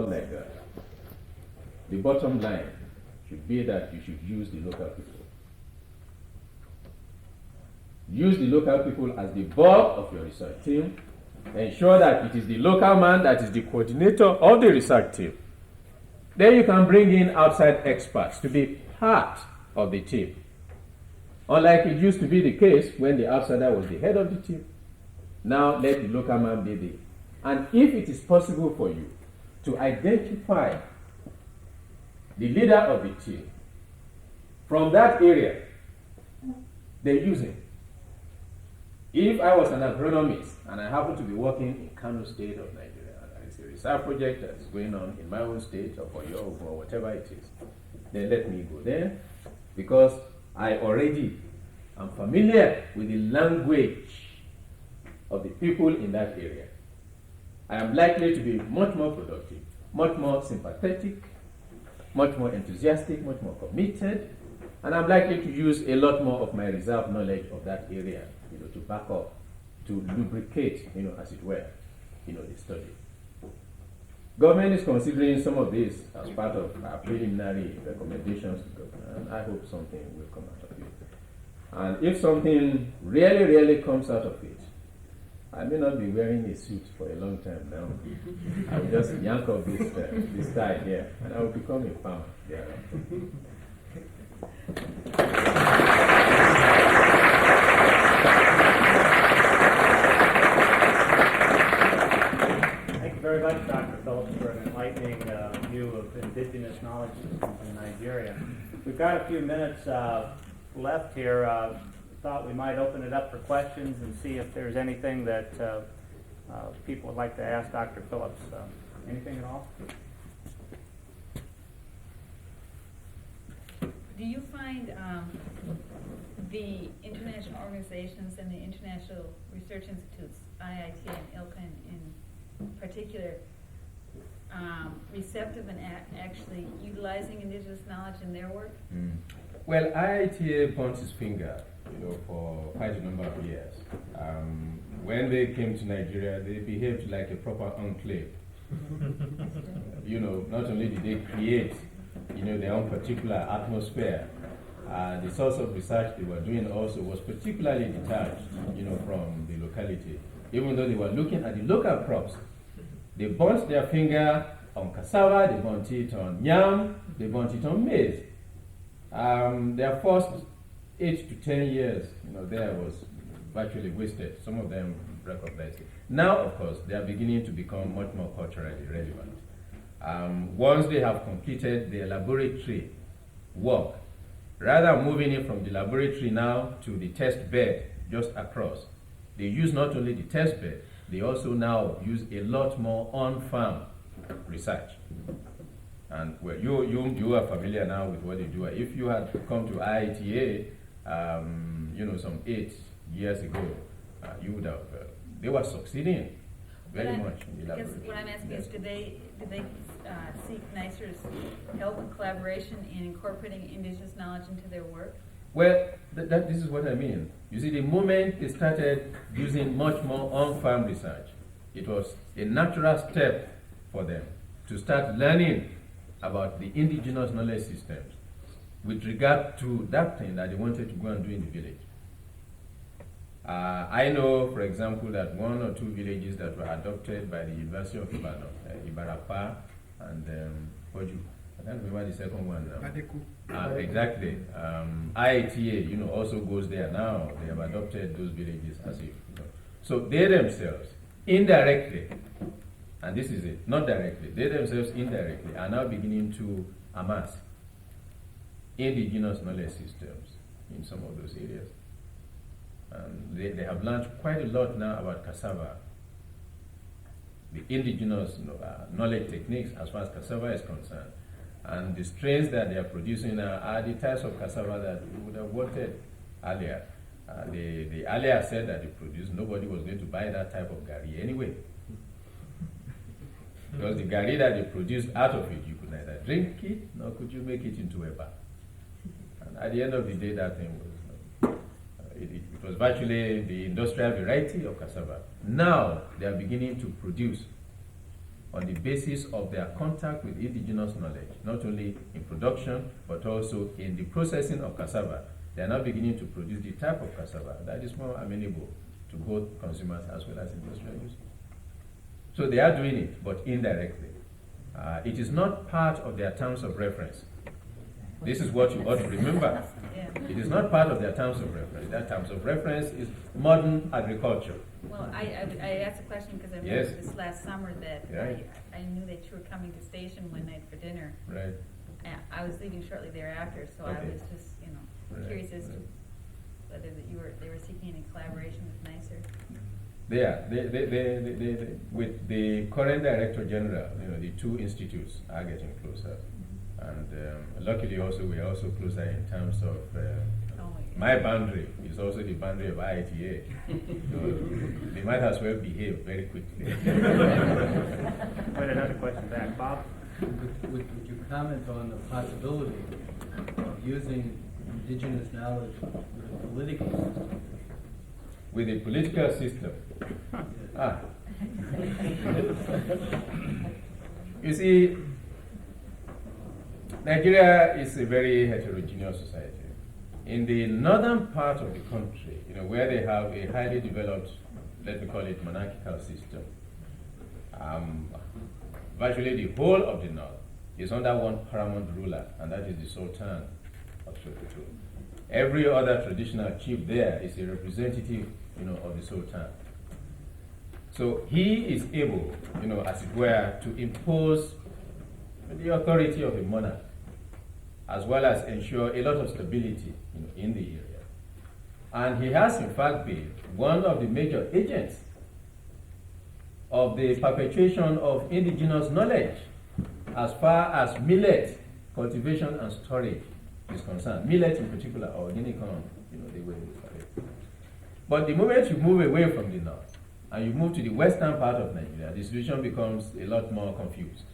like that. The bottom line should be that you should use the local people. Use the local people as the bulk of your research team. Ensure that it is the local man that is the coordinator of the research team. Then you can bring in outside experts to be part of the team. Unlike it used to be the case when the outsider was the head of the team. Now let the local man be the. And if it is possible for you to identify the leader of the team from that area, then use him. If I was an agronomist and I happen to be working in Kano State of Nigeria, and there is a research project that is going on in my own state or for your or whatever it is, then let me go there because I already am familiar with the language of the people in that area. I am likely to be much more productive, much more sympathetic, much more enthusiastic, much more committed, and I'm likely to use a lot more of my reserve knowledge of that area, to back up, to lubricate, as it were, the study. Government is considering some of this as part of our preliminary recommendations to government, and I hope something will come out of it. And if something really, really comes out of it, I may not be wearing a suit for a long time now. I will just yank off this tie here, and I will become a farmer thereafter. Thank you very much, Dr. Phillips, for an enlightening view of indigenous knowledge systems in Nigeria. We've got a few minutes left here. Thought we might open it up for questions and see if there's anything that people would like to ask Dr. Phillips. Anything at all? Do you find the international organizations and the international research institutes, IIT and ILCA in particular, receptive and actually utilizing indigenous knowledge in their work? Well, IITA points its finger, for quite a number of years. When they came to Nigeria, they behaved like a proper enclave. Not only did they create, their own particular atmosphere, the source of research they were doing also was particularly detached, from the locality. Even though they were looking at the local crops, they burnt their finger on cassava, they burnt it on yam, they burnt it on maize. Their first 8 to 10 years, there was virtually wasted. Some of them recognized it. Now, of course, they are beginning to become much more culturally relevant. Once they have completed their laboratory work, rather than moving it from the laboratory now to the test bed just across, they use not only the test bed, they also now use a lot more on-farm research. And well, you are familiar now with what they do. If you had come to IITA, some 8 years ago, you would have. They were succeeding very much in the laboratory. What I'm asking is, do they seek NYSER's help and collaboration in incorporating indigenous knowledge into their work? Well, this is what I mean. You see, the moment they started using much more on-farm research, it was a natural step for them to start learning about the indigenous knowledge systems with regard to that thing that they wanted to go and do in the village. I know, for example, that 1 or 2 villages that were adopted by the University of Ibadan, Ibarapa and Oju. I can't remember the second one now. Exactly. IITA, also goes there now. They have adopted those villages as if. So they themselves, indirectly, and this is it, not directly, they themselves indirectly are now beginning to amass indigenous knowledge systems in some of those areas. They have learned quite a lot now about cassava, the indigenous knowledge techniques as far as cassava is concerned. And the strains that they are producing now are the types of cassava that we would have wanted earlier. They earlier said that they produced, nobody was going to buy that type of gari anyway. Because the gari that they produced out of it, you could neither drink it, nor could you make it into a bar. And at the end of the day, that thing was, it was virtually the industrial variety of cassava. Now, they are beginning to produce on the basis of their contact with indigenous knowledge, not only in production, but also in the processing of cassava. They are now beginning to produce the type of cassava that is more amenable to both consumers as well as industrial use. So they are doing it, but indirectly. It is not part of their terms of reference. This is what you ought to remember. Yeah. It is not part of their terms of reference. Their terms of reference is modern agriculture. Well, I asked a question because I Yes. remember this last summer that Right. I knew that you were coming to station one night for dinner. Right. And I was leaving shortly thereafter, so I Okay. was just, Right, curious as to right. whether that they were seeking any collaboration with NYSER. They, with the current director general, the two institutes are getting closer. And luckily also, we are also closer in terms of my boundary is also the boundary of IITA. So they might as well behave very quickly. Wait, another question back. Bob? Would you comment on the possibility of using indigenous knowledge with a political system? With the political system. You see, Nigeria is a very heterogeneous society. In the northern part of the country, where they have a highly developed, let me call it monarchical system, virtually the whole of the north is under one paramount ruler, and that is the Sultan of Sokoto. Every other traditional chief there is a representative, of the Sultan. So he is able, as it were, to impose the authority of a monarch, as well as ensure a lot of stability, in the area. And he has, in fact, been one of the major agents of the perpetuation of indigenous knowledge as far as millet cultivation and storage is concerned. Millet in particular, or guinea corn, the way we call it. But the moment you move away from the north and you move to the western part of Nigeria, the situation becomes a lot more confused.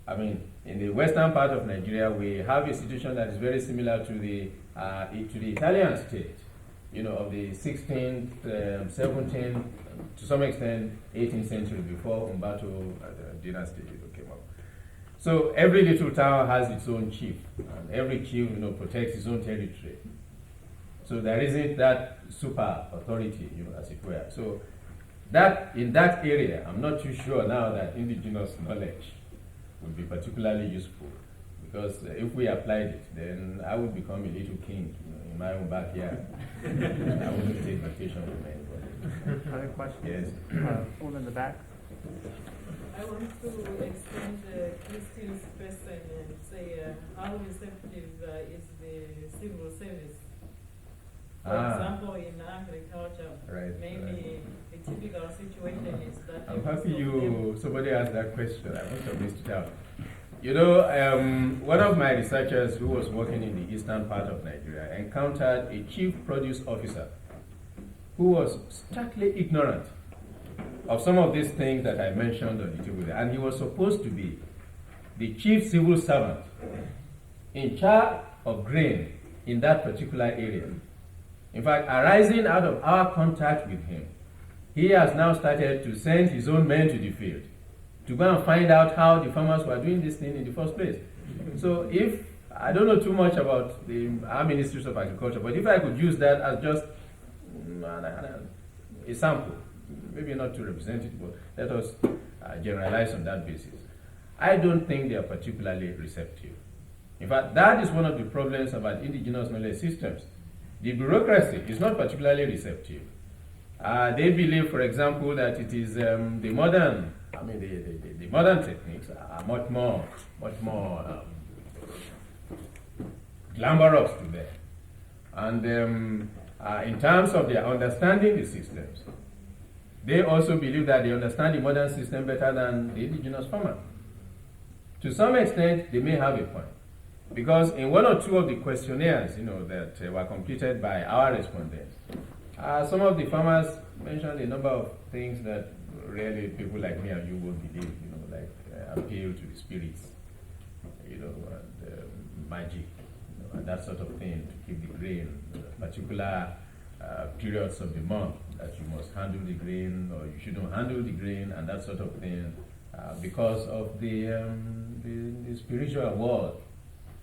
I mean, in the western part of Nigeria, we have a situation that is very similar to the Italian state, of the 16th, 17th, to some extent, 18th century before Umberto dynasty came up. So every little town has its own chief, and every chief, protects his own territory. So there isn't that super authority, as it were. So that in that area, I'm not too sure now that indigenous knowledge would be particularly useful, because if we applied it, then I would become a little king, in my own backyard. I wouldn't take vacation from anybody. Other questions? Yes. One in the back. I want to extend Christine's question and say how receptive is the civil service? For example, in agriculture, Right, maybe the typical situation is that I'm most happy of them- somebody asked that question. I must have missed it out. One of my researchers who was working in the eastern part of Nigeria encountered a chief produce officer who was starkly ignorant of some of these things that I mentioned on the table there. And he was supposed to be the chief civil servant in charge of grain in that particular area. In fact, arising out of our contact with him, he has now started to send his own men to the field to go and find out how the farmers were doing this thing in the first place. So if, I don't know too much about our ministries of agriculture, but if I could use that as just a sample, maybe not too representative, but let us generalize on that basis. I don't think they are particularly receptive. In fact, that is one of the problems about indigenous knowledge systems. The bureaucracy is not particularly receptive. They believe, for example, that it is the modern techniques are much more glamorous to them. And in terms of their understanding the systems, they also believe that they understand the modern system better than the indigenous farmer. To some extent, they may have a point. Because in one or two of the questionnaires, that were completed by our respondents, some of the farmers mentioned a number of things that really people like me and you will believe, like appeal to the spirits, and magic, and that sort of thing to keep the grain, particular periods of the month that you must handle the grain or you shouldn't handle the grain and that sort of thing. because of the spiritual world.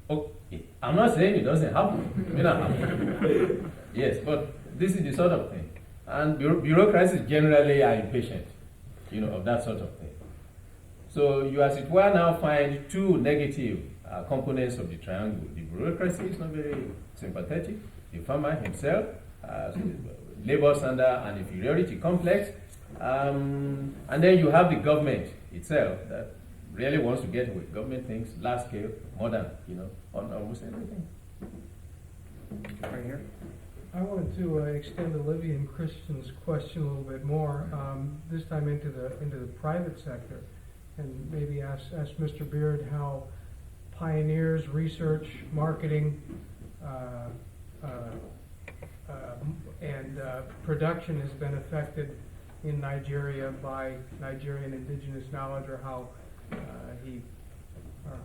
Oh, I'm not saying it doesn't happen. It may not happen. Yes, but this is the sort of thing. And bureaucracies generally are impatient, of that sort of thing. So you, as it were, now find two negative components of the triangle. The bureaucracy is not very sympathetic. The farmer himself labors under an inferiority complex. And then you have the government itself that really wants to get away. Government thinks large scale, modern, on almost everything. Right here. I wanted to extend Olivia and Christian's question a little bit more, this time into the private sector, and maybe ask Mr. Beard how pioneers, research, marketing, and production has been affected in Nigeria by Nigerian indigenous knowledge, or how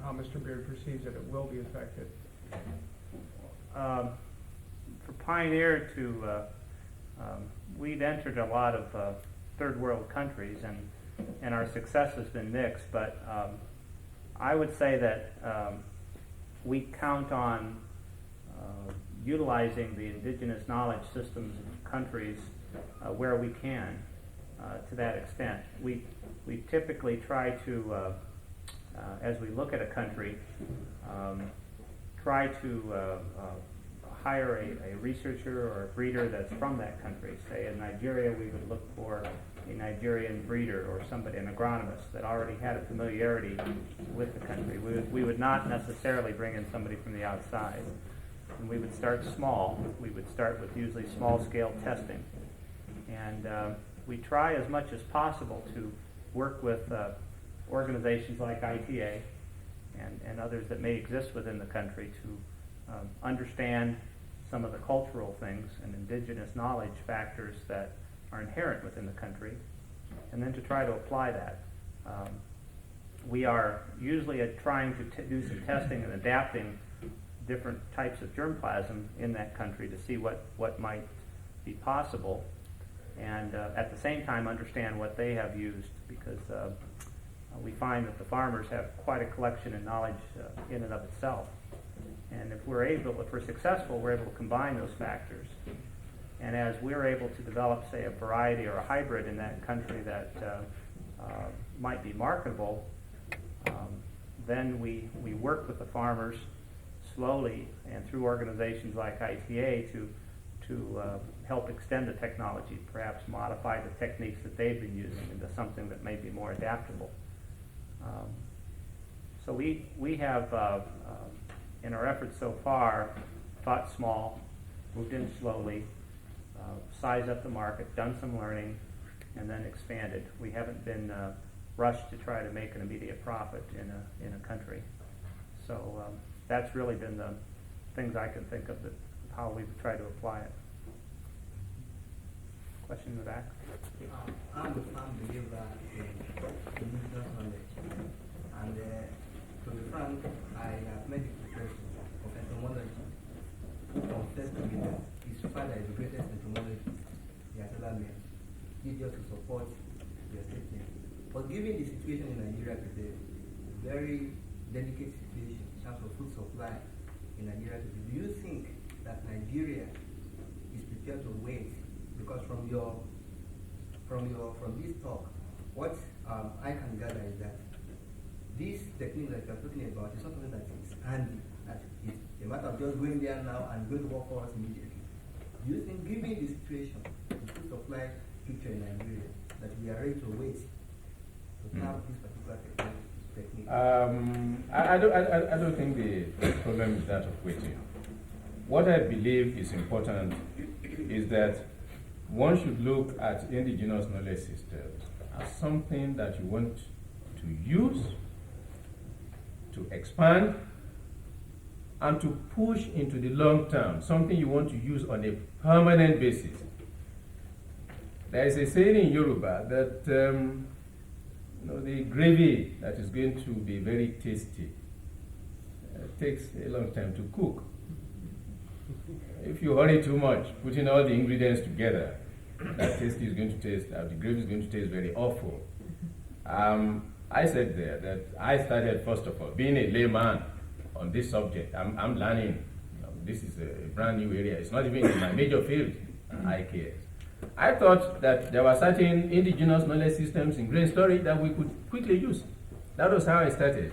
how Mr. Beard perceives that it will be affected. For Pioneer we've entered a lot of third world countries, and our success has been mixed, but I would say that we count on utilizing the indigenous knowledge systems of countries where we can, to that extent. We typically try to, as we look at a country, try to hire a researcher or a breeder that's from that country. Say in Nigeria, we would look for a Nigerian breeder or somebody, an agronomist that already had a familiarity with the country. We would not necessarily bring in somebody from the outside. And we would start small. We would start with usually small-scale testing. And we try as much as possible to work with organizations like ITA and others that may exist within the country to understand some of the cultural things and indigenous knowledge factors that are inherent within the country, and then to try to apply that. We are usually trying to do some testing and adapting different types of germplasm in that country to see what might be possible, and at the same time understand what they have used, because we find that the farmers have quite a collection of knowledge in and of itself. And if we're successful, we're able to combine those factors. And as we're able to develop, say, a variety or a hybrid in that country that might be marketable, then we work with the farmers slowly and through organizations like ITA to help extend the technology, perhaps modify the techniques that they've been using into something that may be more adaptable. So we have, in our efforts so far, thought small, moved in slowly, sized up the market, done some learning, and then expanded. We haven't been rushed to try to make an immediate profit in a country. So that's really been the things I can think of that how we've tried to apply it. Question in the back? I'm a firm believer in indigenous knowledge, and to be frank, I have made the profession of entomology, who confessed to me that his father is the greatest entomologist he has ever met, eager to support their statement. But given the situation in Nigeria today, very delicate situation in terms of food supply in Nigeria today, do you think that Nigeria is prepared to wait? Because from this talk, what I can gather is that this technique that you're talking about is not something that is handy, that it's a matter of just going there now and going to work for us immediately. Do you think, given the situation, the food supply picture in Nigeria, that we are ready to wait to have this particular technique? I don't think the problem is that of waiting. What I believe is important is that one should look at indigenous knowledge systems as something that you want to use, to expand, and to push into the long term, something you want to use on a permanent basis. There is a saying in Yoruba that the gravy that is going to be very tasty takes a long time to cook. If you hurry too much, putting all the ingredients together, that taste is going to taste, the gravy is going to taste very awful. I said there that I started, first of all, being a layman on this subject. I'm learning. This is a brand new area. It's not even in my major field, IKS. I thought that there were certain indigenous knowledge systems in grain storage that we could quickly use. That was how I started.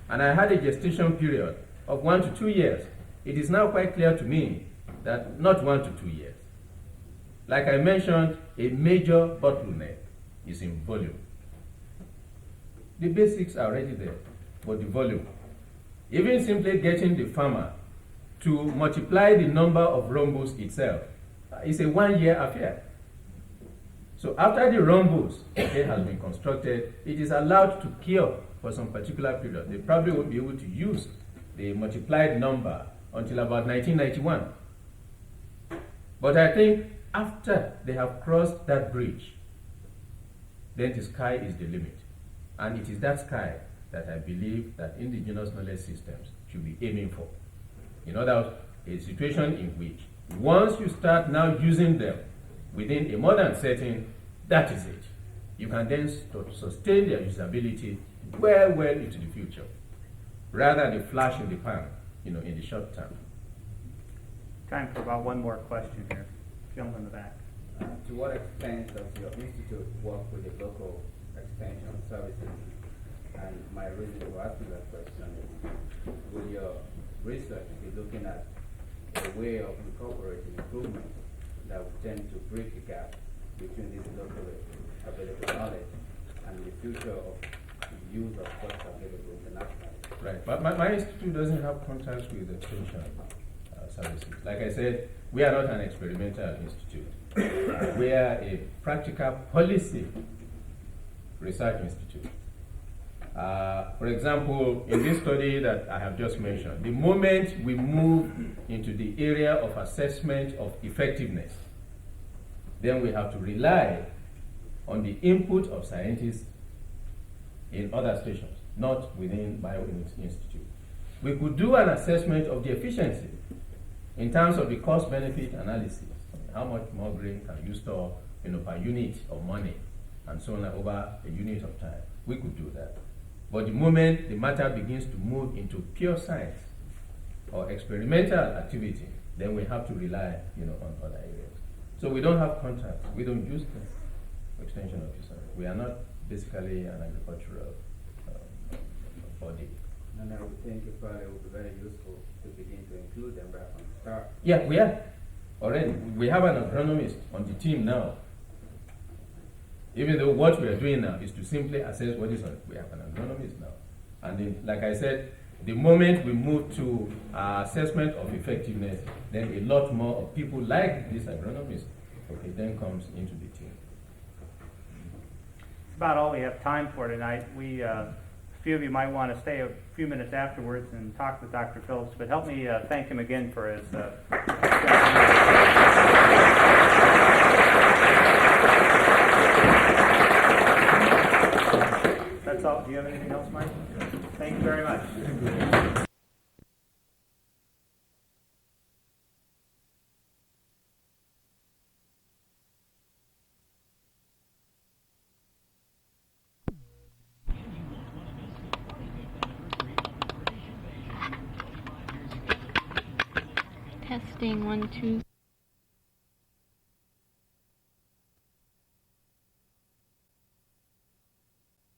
And I had a gestation period of 1 to 2 years. It is now quite clear to me that not 1 to 2 years. Like I mentioned, a major bottleneck is in volume. The basics are already there, but the volume. Even simply getting the farmer to multiply the number of rumbos itself is a 1-year affair. So after the rumbos has been constructed, it is allowed to cure for some particular period. They probably won't be able to use the multiplied number until about 1991. But I think after they have crossed that bridge, then the sky is the limit. And it is that sky that I believe that indigenous knowledge systems should be aiming for. In other words, a situation in which once you start now using them within a modern setting, that is it. You can then sustain their usability well into the future, rather than a flash in the pan, in the short term. Time for about one more question here. Gentleman in the back. To what extent does your institute work with the local extension services? And my reason for asking that question is, will your research be looking at a way of incorporating improvements that would tend to bridge the gap between this locally available knowledge and the future of the use of what's available internationally? Right, but my institute doesn't have contacts with extension services. Like I said, we are not an experimental institute. We are a practical policy research institute. For example, in this study that I have just mentioned, the moment we move into the area of assessment of effectiveness, then we have to rely on the input of scientists in other stations, not within Bioinformatics Institute. We could do an assessment of the efficiency in terms of the cost-benefit analysis. How much more grain can you store per unit of money, and so on over a unit of time. We could do that. But the moment the matter begins to move into pure science or experimental activity, then we have to rely on other areas. So we don't have contacts. We don't use them. Extension officer. We are not basically an agricultural body. And I would think it probably would be very useful to begin to include them right from the start. Yeah, we are. Already. We have an agronomist on the team now. Even though what we are doing now is to simply assess what is on it. We have an agronomist now. And then, like I said, the moment we move to assessment of effectiveness, then a lot more of people like this agronomist, then comes into the team. That's about all we have time for tonight. A few of you might want to stay a few minutes afterwards and talk with Dr. Phillips, but help me thank him again for his That's all. Do you have anything else, Mike? Thank you very much. Testing 1, 2.